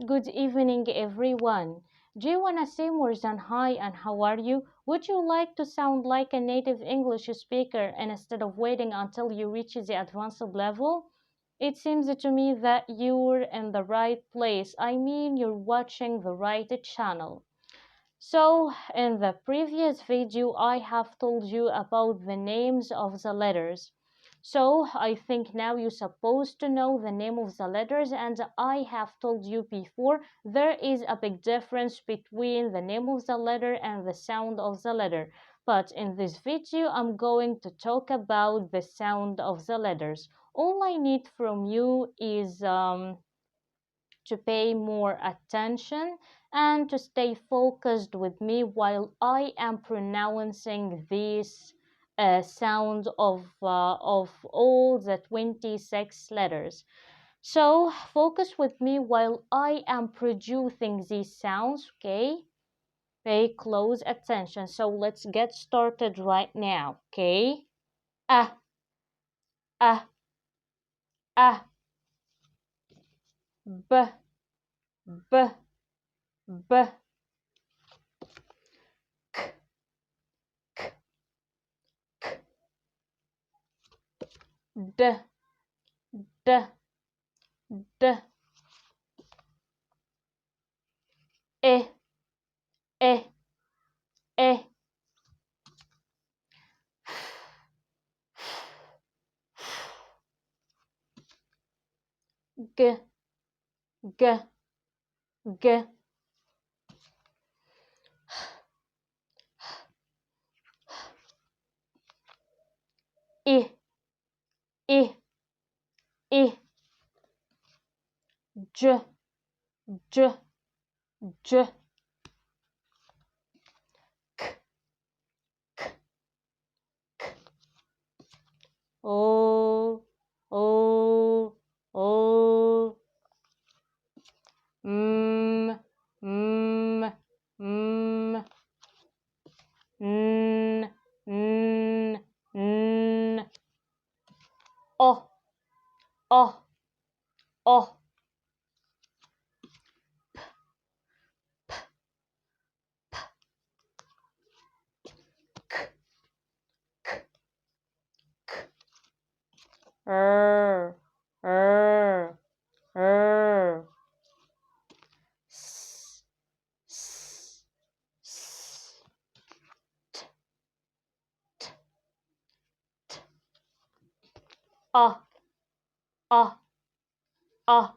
Good evening, everyone. Do you want to say more than hi and how are you? Would you like to sound like a native English speaker instead of waiting until you reach the advanced level? It seems to me that you're in the right place. I mean, you're watching the right channel. So, in the previous video, I have told you about the names of the letters. So, I think now you're supposed to know the name of the letters, and I have told you before there is a big difference between the name of the letter and the sound of the letter. But in this video, I'm going to talk about the sound of the letters. All I need from you is to pay more attention and to stay focused with me while I am pronouncing this sound of all the 26 letters. So focus with me while I am producing these sounds, okay? Pay close attention. So let's get started right now, okay? Ah, ah, ah, b, b, b, k, k, k, d, d, d, e, e, e, g, g, g, I, I, I, j, j, j, k, k, k, o, o, o, m, m, m, n, n, n, o, o, o, k, k, k, r, r, r, s, s, s, t, t, t, a, a, a,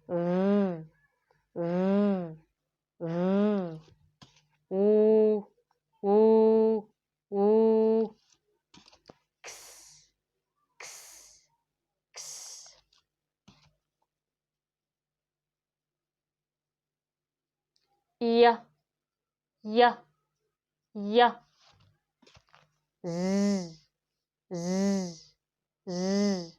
v, v, u, u, u, x, x, x, y, y, y, z, z, z.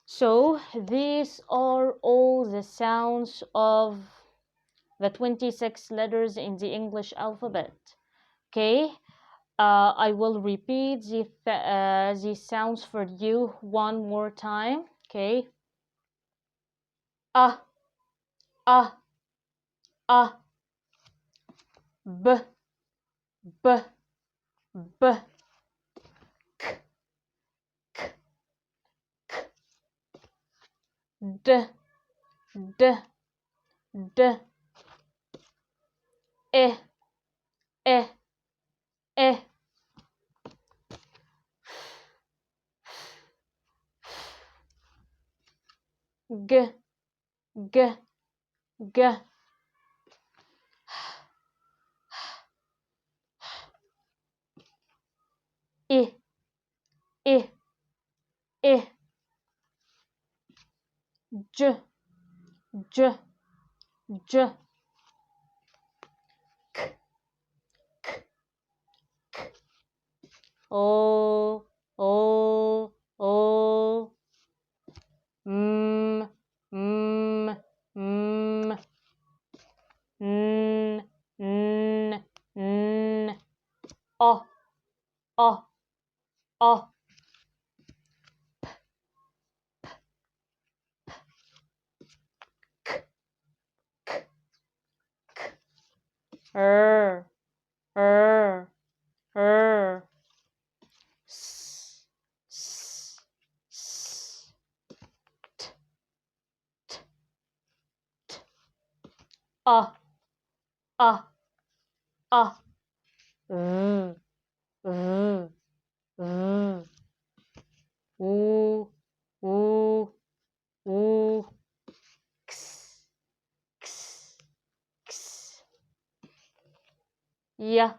So these are all the sounds of the 26 letters in the English alphabet. Okay, I will repeat the sounds for you one more time. Okay, a, a, a, b, b, b, k, k, k, d, d, d, e, e, e, g, g, g, I, I, I, j, j, j, k, k, k, o, o, o, m, m, m, n, n, n, o, o, o, k, r, r, r, s, s, s, t, t, t, a, a, a, v, v, v, u, u, u, x, x, x, ya,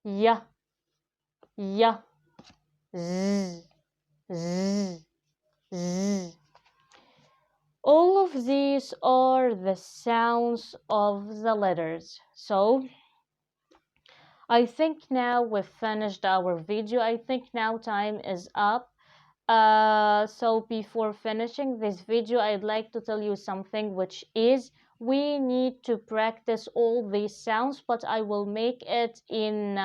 ya, ya, z, z, z. All of these are the sounds of the letters. So I think now we've finished our video. I think now time is up. So before finishing this video, I'd like to tell you something, which is we need to practice all these sounds, but I will make it in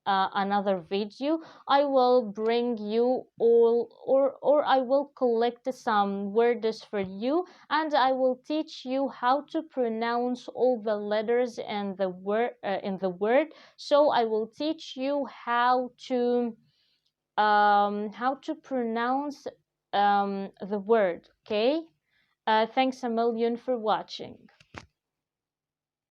another video. I will bring you all, or I will collect some words for you, and I will teach you how to pronounce all the letters in the word. So I will teach you how to pronounce the word. Okay. Thanks a million for watching.